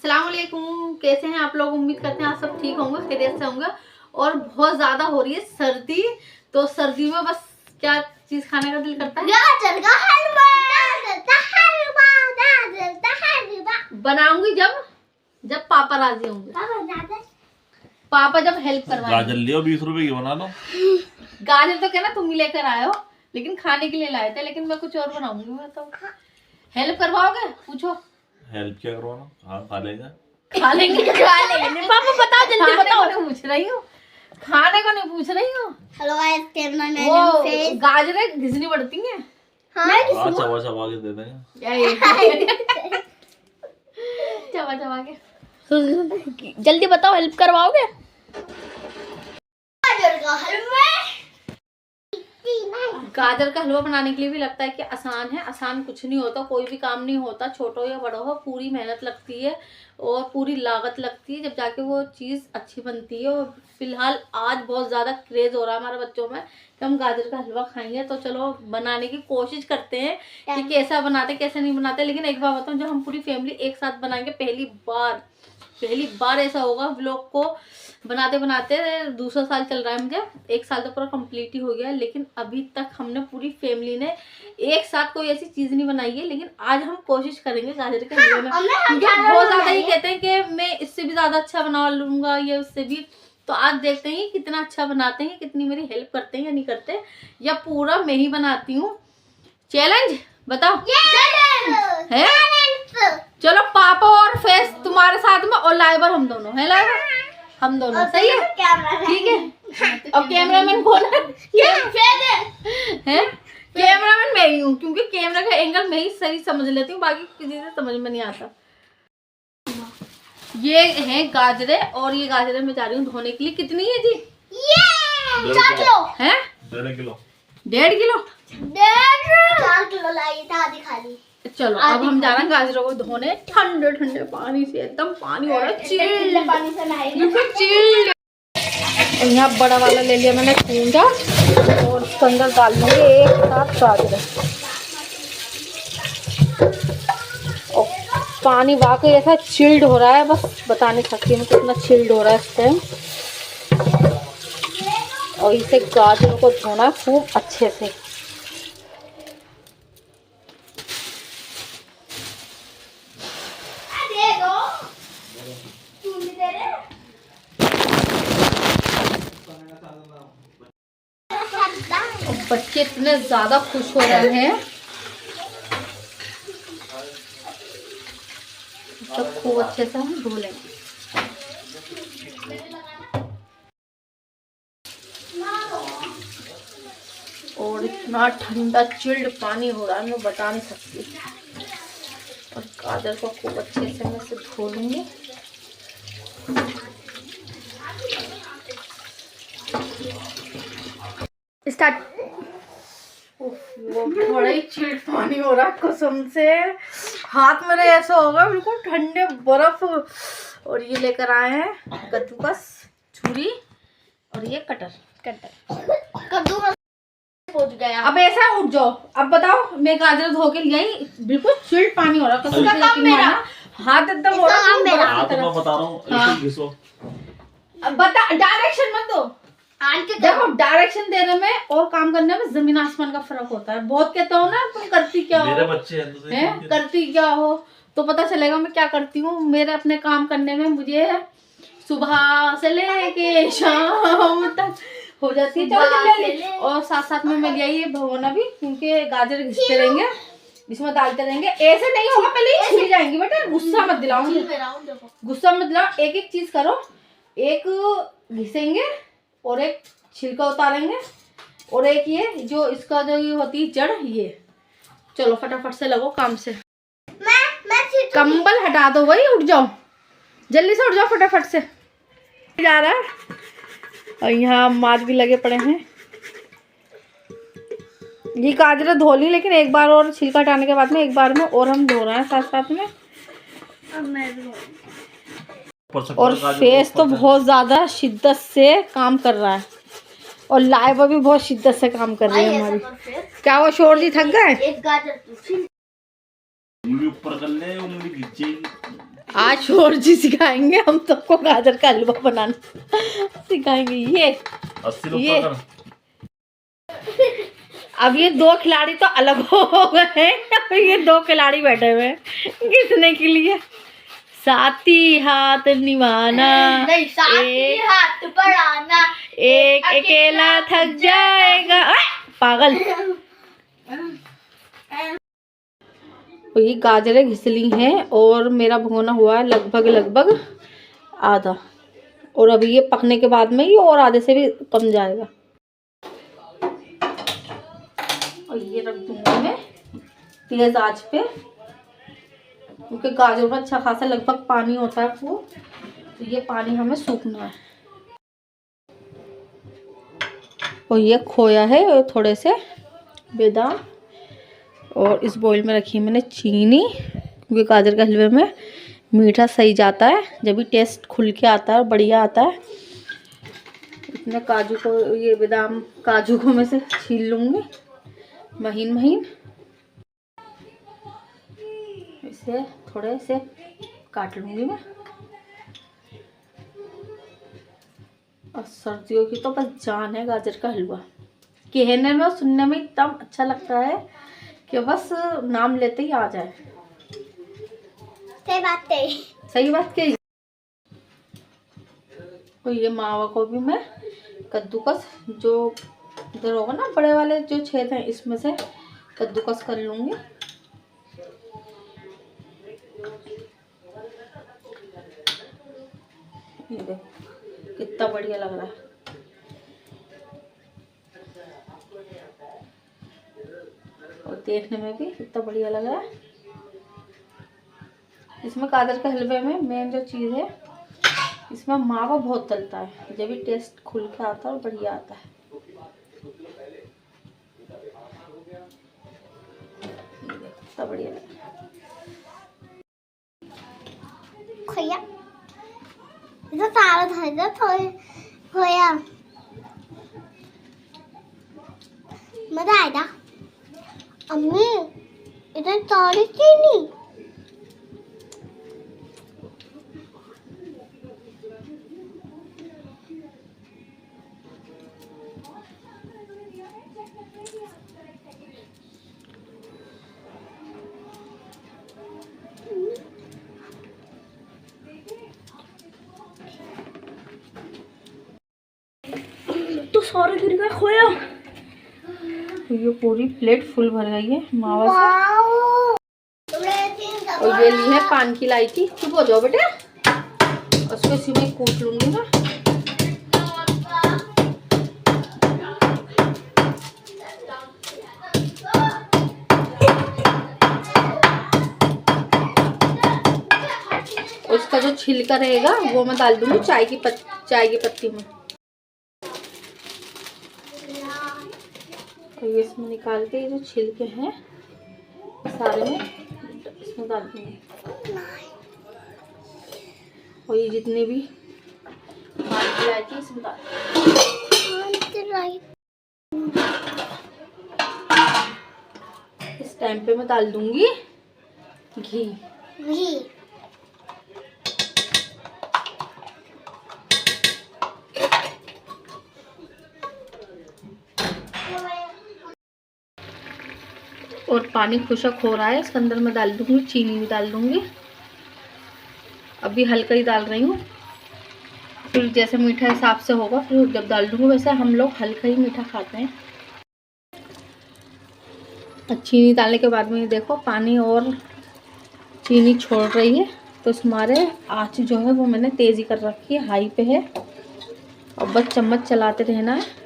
अस्सलाम वालेकुम, कैसे हैं आप लोग। उम्मीद करते हैं आप सब ठीक होंगे, खैरियत से होंगे। और बहुत ज्यादा हो रही है सर्दी, तो सर्दी में बस क्या चीज खाने का दिल करता है? गाजर का हलवा। बनाऊंगी जब पापा राजी होंगे। पापा जब हेल्प करवाएंगे। गाजर लियो 20 रुपए की बना लो। गाजर तो कहना तुम ही लेकर आए हो, लेकिन खाने के लिए लाए थे। लेकिन मैं कुछ और बनाऊंगी। मैं तो हेल्प करवाओगे? पूछो। हेल्प क्या करवाना? हाँ खा लेगा। खा लेंगे पापा बताओ जल्दी बताओ। नहीं पूछ रही हूँ, खाने को नहीं पूछ रही हूँ। हेलो गाइस, कैमरा मैन वो फेस। गाजरें घिसनी पड़ती हैं। हाँ चबा चबा के दे देंगे। चबा चबा के। जल्दी बताओ, हेल्प करवाओगे? गाजर का हलवा। गाजर का हलवा बनाने के लिए भी लगता है कि आसान है। आसान कुछ नहीं होता, कोई भी काम नहीं होता, छोटो या बड़ो हो, पूरी मेहनत लगती है और पूरी लागत लगती है, जब जाके वो चीज़ अच्छी बनती है। और फिलहाल आज बहुत ज़्यादा क्रेज हो रहा है हमारे बच्चों में कि हम गाजर का हलवा खाएंगे, तो चलो बनाने की कोशिश करते हैं कि कैसा बनाते कैसे नहीं बनाते। लेकिन एक बार बताऊँ, जब हम पूरी फैमिली एक साथ बनाएंगे पहली बार ऐसा होगा। व्लॉग को बनाते बनाते दूसरा साल चल रहा है, मुझे 1 साल तो पूरा कंप्लीट ही हो गया, लेकिन अभी तक हमने पूरी फैमिली ने एक साथ कोई ऐसी चीज़ नहीं बनाई है। लेकिन आज हम कोशिश करेंगे गाजर के हलवे में, क्योंकि बहुत ज़्यादा ही कहते हैं कि मैं इससे भी ज़्यादा अच्छा बना लूँगा, ये उससे भी। तो आज देखते हैं कितना अच्छा बनाते हैं, कितनी मेरी हेल्प करते हैं या नहीं करते, या पूरा मैं ही बनाती हूँ। चैलेंज बताओ है? चलो पापा और फेस तुम्हारे साथ में और लाइवर हम दोनों है। लाइवर हम दोनों सही है, ठीक है। और कैमरामैन कौन है? कैमरामैन मैं ही हूँ, क्योंकि कैमरा का एंगल मैं ही सही समझ लेती हूँ, बाकी किसी से समझ में नहीं आता। ये है गाजरे, और ये गाजरे मैं जा रही हूँ धोने के लिए। कितनी है जी? 4 किलो है? 1.5 किलो। 1.5 किलो? 4 किलो लाई था, आधी खाली। चलो अब हम जा रहे हैं गाजरों को धोने, ठंडे ठंडे पानी से। एकदम पानी हो रहा है चिल्ड, पानी से नहाएंगे। बिल्कुल चिल्ड। और यहाँ बड़ा वाला ले लिया मैंने कूंजा, और उसके अंदर डाल देंगे एक साथ गाजर। और पानी वाकई ऐसा चिल्ड हो रहा है, बस बता नहीं सकती मैं कितना चिल्ड हो रहा है इस टाइम। और इसे गाजर को धोना है खूब अच्छे से। बच्चे इतने ज्यादा खुश हो रहे हैं, तो खूब अच्छे से हम धो लेंगे। और इतना ठंडा चिल्ड पानी हो रहा है, मैं बता नहीं सकती। और गाजर को खूब अच्छे से मैं इसे धो लूंगी। स्टार्ट। वो बड़ा ही चिल्ड पानी हो रहा है कसम से, हाथ मेरे ऐसा होगा बिल्कुल ठंडे बर्फ। और ये लेकर आए हैं कद्दूकस, छुरी, और ये कटर। कद्दूकस पहुंच गया। अब ऐसा उठ जाओ। अब बताओ, मैं गाजर धो के ले आई, बिल्कुल चिल्ड पानी हो रहा है कसम से, यकीन मानना। हाथ एकदम हो रहा है हाँ तो मैं बता रहा हूँ, ऐसे घिसो। अब बता, डायरेक्शन मत दो। देखो डायरेक्शन देने में और काम करने में जमीन आसमान का फर्क होता है। बहुत कहता हूँ ना, तुम करती क्या हो, मेरे बच्चे हैं करती क्या हो, तो पता चलेगा मैं क्या करती हूँ। मेरे अपने काम करने में मुझे सुबह से लेके शाम तक हो जाती है। और साथ साथ में मैं ले आई भगोना भी, क्योंकि गाजर घिसते रहेंगे, इसमें डालते रहेंगे। ऐसे नहीं होगा, पहले ही छिल जाएंगी। बेटा गुस्सा मत दिलाओ, गुस्सा मत दिलाओ। एक एक चीज करो, एक घिसेंगे और एक छिलका उतारेंगे, और एक ये जो इसका जो ये होती है जड़, ये। चलो फटाफट से लगो काम से। मैं कंबल हटा दो भाई, उठ जाओ जल्दी से, उठ जाओ फटाफट से। जा रहा है। और यहाँ माज भी लगे पड़े हैं। ये गाजर धो ली, लेकिन एक बार और छिलका हटाने के बाद में एक बार में और हम धो रहे हैं साथ साथ में। और फेस तो बहुत ज्यादा शिद्दत से काम कर रहा है, और लाइवा भी बहुत शिद्दत से काम कर रही है हमारी। क्या वो शोर जी थक गए? एक गाजर ऊपर कर ले, उंगली खींचेगी। आज शोर जी सिखाएंगे हम सबको गाजर का हलवा बनाना सिखाएंगे। ये 80 ये रुपए का। अब ये दो खिलाड़ी तो अलग हो गए हैं, अब ये दो खिलाड़ी बैठे हुए हैं घिसने के लिए। साथी हाथ निभाना, नहीं, साथी हाथ बढ़ाना, एक अकेला थक जाएगा। पागल। तो ये गाजरें घिसली हैं और मेरा भगोना हुआ है लगभग आधा, और अभी ये पकने के बाद में ये और आधे से भी कम जाएगा। और ये रख दूंगी मैं तेज आंच पे, क्योंकि गाजर में अच्छा खासा लगभग पानी होता है वो, तो ये पानी हमें सूखना है। और ये खोया है और थोड़े से बादाम, और इस बोल में रखी मैंने चीनी, क्योंकि गाजर के हलवे में मीठा सही जाता है जब भी टेस्ट खुल के आता है और बढ़िया आता है। इतने काजू को, ये बादाम काजू को मैं से छील लूँगी महीन महीन, इसे थोड़े से काट लूँगी मैं। और सर्दियों की तो बस जान है गाजर का हलवा, कहने में और सुनने में इतना अच्छा लगता है कि बस नाम लेते ही आ जाए। सही बात कही। तो ये मावा को भी मैं कद्दूकस, जो इधर होगा ना बड़े वाले जो छेद हैं, इसमें से कद्दूकस कर लूँगी। ये देखो कितना बढ़िया लग रहा है। और देखने में भी कितना बढ़िया लग रहा है। इसमें गाजर के हलवे में मेन जो चीज़ है, इसमें मावा बहुत तलता है, जब भी टेस्ट खुल के आता है और बढ़िया आता है। कितना बढ़िया लग रहा है। खोया इधर सारा था, इधर खोया मजा आएगा। अम्मी इधर सारी चीनी, तो सारे गिर गए खोया। तो ये पूरी प्लेट फुल भर गई है मावा से। और ये ली है पान की इलायची। चुप हो जाओ बेटे, उसको इसी में कूट लूंगी मैं। उसका जो छिलका रहेगा वो मैं डाल दूंगी चाय की पत्ती में। और ये इसमें निकाल के जो छिलके हैं सारे में इसमें डाल दूंगी। और ये जितने भी इलायची इसमें डाल, इस टाइम पे मैं डाल दूंगी घी। और पानी खुशक हो रहा है, इसके अंदर मैं डाल दूंगी चीनी भी डाल दूंगी। अभी हल्का ही डाल रही हूँ, फिर जैसे मीठा हिसाब से होगा फिर जब डाल दूंगी। वैसे हम लोग हल्का ही मीठा खाते हैं। चीनी डालने के बाद में देखो पानी और चीनी छोड़ रही है, तो हमारे आँच जो है वो मैंने तेज़ी कर रखी है, हाई पे है। और बस चम्मच चलाते रहना है,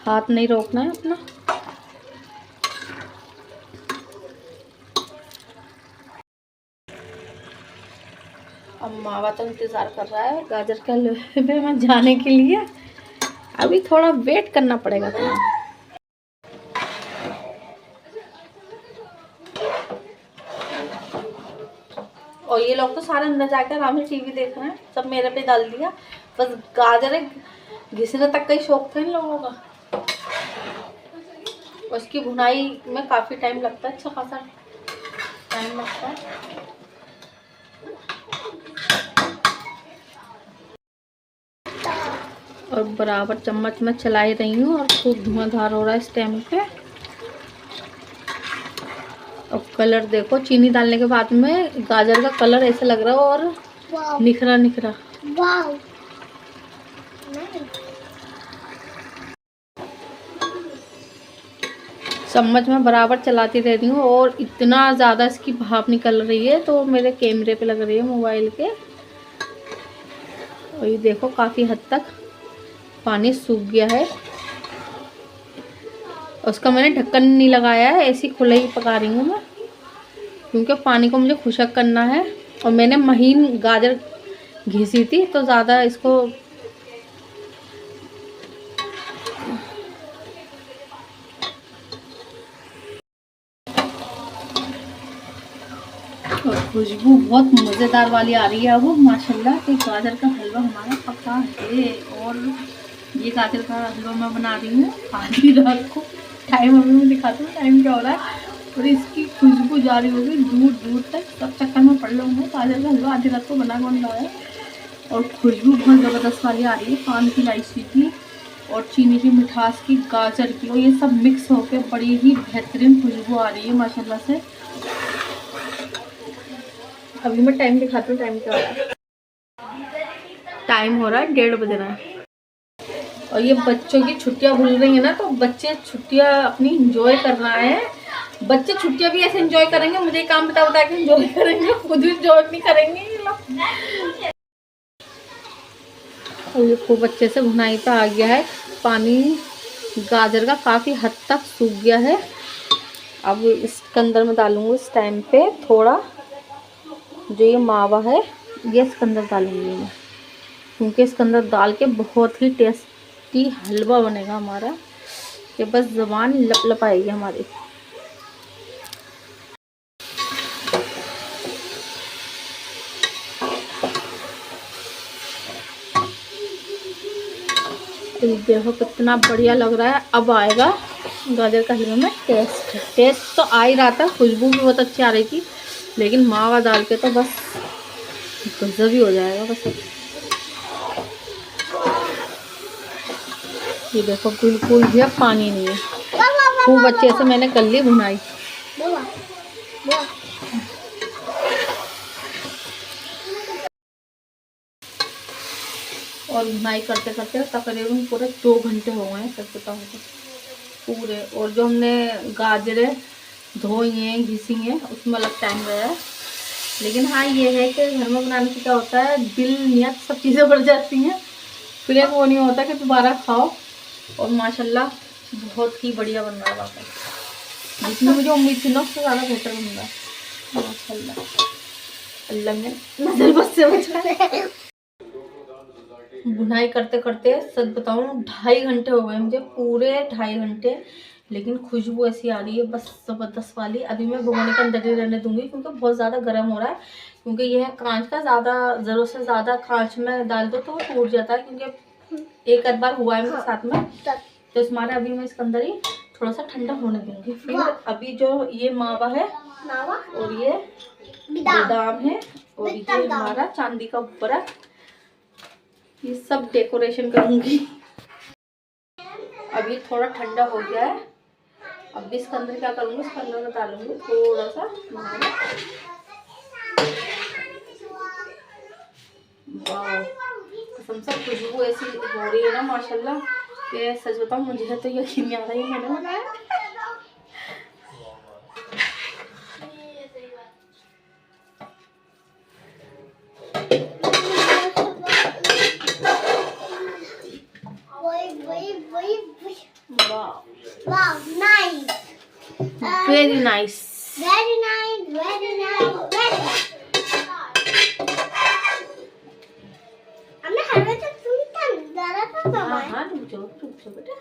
हाथ नहीं रोकना है अपना। अब मावा तो इंतज़ार कर रहा है गाजर के हलवे में जाने के लिए। अभी थोड़ा वेट करना पड़ेगा तो। और ये लोग तो सारे अंदर जाकर आराम से टीवी देख रहे हैं, सब मेरे पे डाल दिया। बस गाजर घिसने तक का ही शौक था इन लोगों का। उसकी भुनाई में काफ़ी टाइम लगता है अच्छा खासा। टाइम लगता है। और बराबर चम्मच में चला ही रही हूँ और खूब धुआंधार हो रहा है इस टाइम पे। और कलर देखो, चीनी डालने के बाद में गाजर का कलर ऐसा लग रहा है और निखरा निखरा। वाव, चम्मच में बराबर चलाती रहती हूँ और इतना ज़्यादा इसकी भाप निकल रही है तो मेरे कैमरे पे लग रही है मोबाइल के। और ये देखो काफ़ी हद तक पानी सूख गया है। उसका मैंने ढक्कन नहीं लगाया है, ऐसी खुला ही पका रही हूँ मैं, क्योंकि पानी को मुझे खुशक करना है। और मैंने महीन गाजर घिसी थी तो ज़्यादा इसको और खुशबू बहुत मज़ेदार वाली आ रही है अब माशाल्लाह। कि गाजर का हलवा हमारा पका है। और ये गाजर का हलवा मैं बना रही हूँ आधी रात को। टाइम अभी मैं दिखाती हूँ टाइम क्या हो रहा है। और इसकी खुशबू जा रही होगी दूर दूर तक, सब चक्कर में पड़ लूँगा। गाजर का हलवा आधी रात को बना कौन रहा है। और खुशबू बहुत ज़बरदस्त वाली आ रही है, पान की इलायची की और चीनी की मिठास की, गाजर की, और ये सब मिक्स होकर बड़ी ही बेहतरीन खुशबू आ रही है माशाल्लाह से। अभी मैं टाइम दिखाती हूँ टाइम क्या हो रहा है। टाइम हो रहा है 1:30 बज रहा है। और ये बच्चों की छुट्टियां खुल रही है ना, तो बच्चे छुट्टियां अपनी एंजॉय कर रहा है। बच्चे छुट्टियां भी ऐसे एंजॉय करेंगे, मुझे काम बता बता के एंजॉय करेंगे, खुद भी एंजॉय नहीं करेंगे ये लोग। और ये खूब अच्छे से भुनाई पे आ गया है, पानी गाजर का काफ़ी हद तक सूख गया है। अब इसके अंदर मैं डालूंगी इस टाइम पे थोड़ा जो ये मावा है ये इसके अंदर डालूंगी मैं, क्योंकि इसके अंदर डाल के बहुत ही टेस्टी हलवा बनेगा हमारा। ये बस ज़ुबान लप लप आएगी हमारी। तो देखो कितना बढ़िया लग रहा है। अब आएगा गाजर का हलवा में टेस्ट तो आ ही रहा था, खुशबू भी बहुत अच्छी आ रही थी, लेकिन मावा डाल के तो बस गजब ही हो जाएगा बस। ये देखो बिल्कुल भी अब पानी नहीं है, खूब अच्छे से मैंने कर ली भुनाई। और भुनाई करते करते तकरीबन पूरे 2 घंटे हो गए हैं सच बताऊँ तो पूरे। और जो हमने गाजरें धोई हैं घिसी हैं उसमें अलग टाइम गया है। लेकिन हाँ ये है कि घर में बनाने से क्या होता है, दिल नियत सब चीज़ें बढ़ जाती हैं, फिर एक वो नहीं होता कि दोबारा खाओ। और माशाल्लाह बहुत ही बढ़िया बन रहा है वाकई, जितनी मुझे उम्मीद थी ना उससे ज़्यादा बेहतर बन रहा है माशाल्लाह। अल्लाह ने नजर बस से बचाए। बुनाई करते करते सच बताऊँ 2.5 घंटे हो गए मुझे, पूरे 2.5 घंटे। लेकिन खुशबू ऐसी आ रही है बस ज़बरदस्त वाली। अभी मैं भगोने के अंदर ही रहने दूंगी क्योंकि बहुत ज़्यादा गर्म हो रहा है, क्योंकि यह है कांच का, ज़्यादा ज़रूरत से ज़्यादा कांच में डाल दो तो वो टूट जाता है, क्योंकि एक आध बार हुआ है मेरे साथ में। तो इस मारे अभी मैं इसके अंदर ही थोड़ा सा ठंडा होने दूंगी। फिर अभी जो ये मावा है और ये बादाम है और ये हमारा चांदी का ऊपर है, ये सब डेकोरेशन करूंगी। अभी थोड़ा ठंडा हो गया है, अब इसके अंदर क्या करूंगी, इसके अंदर मैं डालूंगी थोड़ा सा मावा। वाह कसम से खुशबू ऐसी हो रही है ना माशाल्लाह कि सच बताऊं मुझे तो यकीन नहीं आ रहा है मैंने बनाया। Wow, nice. Very nice. Very nice, very nice, very nice. हमने हलवे तक तुम डाला था बाबा। हाँ रुक जाओ बेटा।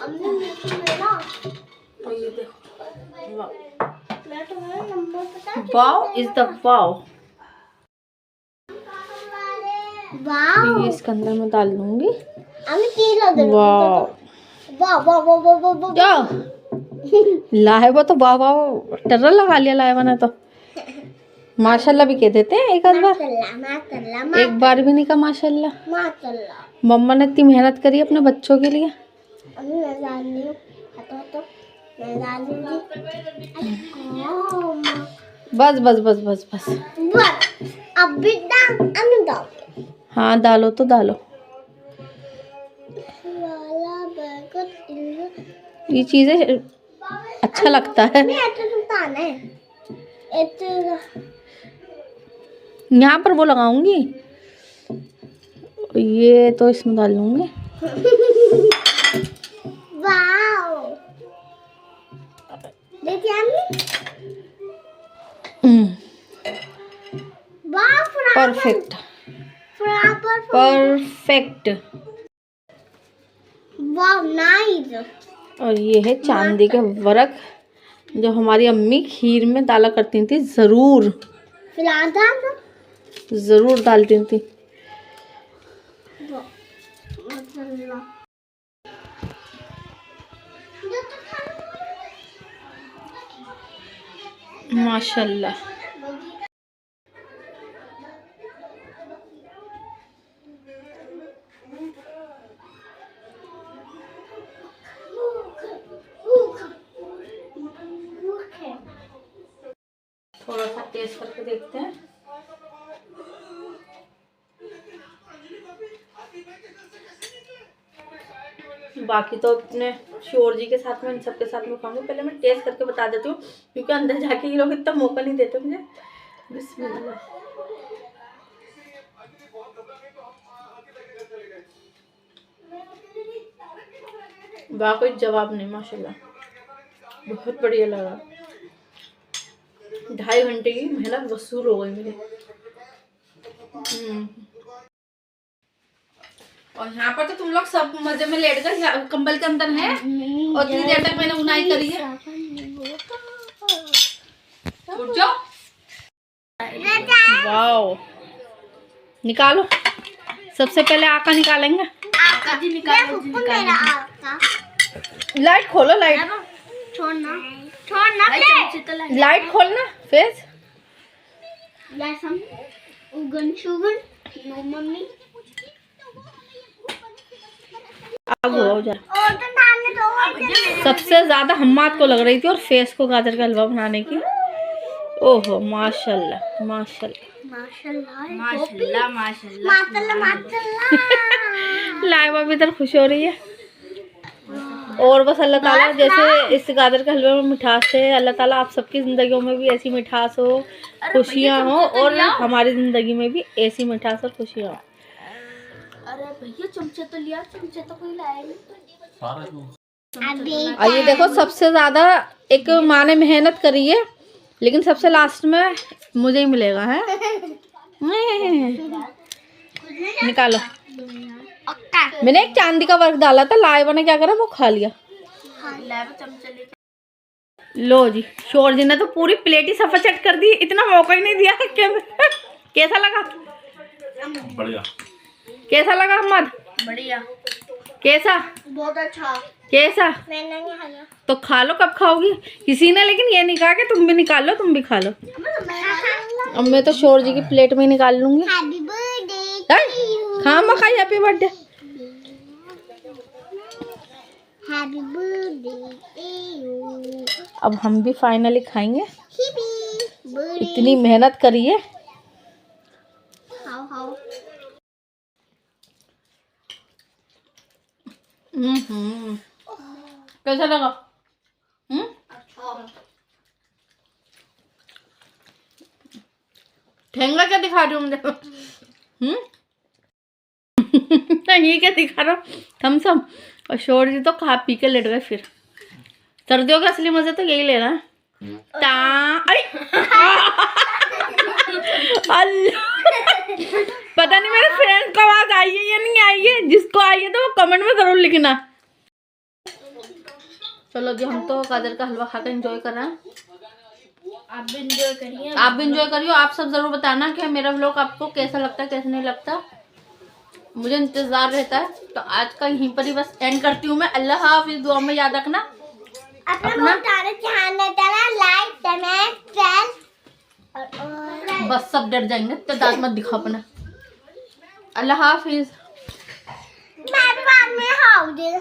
हमने मिला। और ये देखो मैं तुम्हें नंबर पता है? वाव इज द वाव। वाव। ये इसके अंदर मैं डाल दूंगी। हमें 3 लग रहे वाव वाह वाह वाह वाह वाह वाह। क्या लाइवा तो वाह वाह टर्रा लगा लिया लाइवा ने तो। माशाल्लाह भी कह देते हैं एक आध बार, माशाल्लाह एक बार भी नहीं कहा माशाल्लाह। माशाल्लाह। मम्मा ने इतनी मेहनत करी अपने बच्चों के लिए। अभी मैं डाल रही हूँ, तो मैं डाल दूंगी। बस बस बस बस बस। बस अब भी डाल। हाँ डालो तो डालो। वाला बैगन ये चीजें अच्छा लगता है। मैं ऐसे सुल्तान है ऐसे। यहाँ पर वो लगाऊंगी, ये तो इसमें डाल लूंगी। वाओ देखिए अम्मी, वाह परफेक्ट परफेक्ट। वाह नाइस। और ये है चांदी के वर्क जो हमारी अम्मी खीर में डाला करती थी, जरूर जरूर डालती थी। माशाल्लाह। थोड़ा सा टेस्ट करके देखते हैं। बाकी तो अपने शोर जी के साथ में इन सबके साथ में खाऊंगी। पहले मैं टेस्ट करके बता देती हूँ क्योंकि अंदर जाके ये लोग इतना मौका नहीं देते मुझे। बिस्मिल्लाह। वाकई जवाब नहीं, माशाल्लाह बहुत बढ़िया लगा। 2.5 घंटे की मेहनत वसूल हो गई मेरी। और यहाँ पर तो तुम लोग सब मजे में लेट गए, कंबल के अंदर है और इतनी देर तक मैंने उनाई करी है। उठ जाओ। वाओ निकालो, सबसे पहले आका निकालेंगे। आका जी निकालो। लाइट खोलो, लाइट छोड़ना लाइट खोलना। फेस लहसुन उगन शुगन नो मम्मी अब हो जा। और तो डालने दो। सबसे ज्यादा हिम्मत को लग रही थी और फेस को गाजर का हलवा बनाने की। ओहो माशाल्लाह माशाल्लाह माशाल्लाह माशाल्लाह माशाल्लाह। लाइवा भी इधर खुश हो रही है। और बस अल्लाह ताला जैसे इस गाजर के हलवे में मिठास है, अल्लाह ताला आप सबकी ज़िंदगियों में भी ऐसी मिठास हो, खुशियाँ हो और हमारी ज़िंदगी में भी ऐसी मिठास और खुशियाँ हो। अरे भैया चमचा तो लिया, चमचा तो कोई लाया नहीं। और ये देखो सबसे ज़्यादा एक माँ ने मेहनत करी है लेकिन सबसे लास्ट में मुझे ही मिलेगा है। निकालो। मैंने एक चांदी का वर्क डाला था, लाइवा ने क्या करा वो खा लिया। लो जी, शोर जी ने तो पूरी प्लेट ही सफा चट कर दी, इतना मौका ही नहीं दिया। कैसा लगा? बढ़िया। कैसा लगा अहमद? बढ़िया। कैसा? बहुत अच्छा। कैसा? मैंने नहीं खाया। तो खा लो, कब खाओगी? किसी ने लेकिन ये नहीं कहा कि तुम भी निकाल लो, तुम भी खा लो। अब मैं तो शोर जी की प्लेट में ही निकाल लूंगी। Happy birthday. हाँ मैं खाई हैप्पी बर्थडे। Happy birthday. अब हम भी फाइनली खाएंगे। बर्थडे। इतनी मेहनत करी है। खाओ। कैसा लगा? ठेंगा क्या दिखा रही हो मुझे? ये क्या दिखा रहा हूँ? थम्सअप। और शोर जी तो खा पी के लेट गए। फिर सर्दियों का असली मजा तो यही लेना है। पता नहीं मेरे फ्रेंड को आवाज आई है या नहीं आई है, जिसको आई है तो वो कमेंट में जरूर लिखना। चलो जी, हम तो गाजर का हलवा खाकर एंजॉय कर रहे हैं। आप भी एंजॉय करिए। आप भी एंजॉय करिए। आप सब जरूर बताना कि मेरा व्लॉग आपको कैसा लगता है कैसा नहीं लगता। मुझे इंतजार रहता है। तो आज का यहीं पर ही बस एंड करती हूँ मैं। अल्लाह हाफिज़, दुआ में याद रखना अपना अपना बहुत सारे ध्यान देता है, लाइक कमेंट शेयर और बस सब डर जाएंगे तो दांत मत दिखा अपना। अल्लाह हाफिज़। मैं भी बाद में खाऊंगी।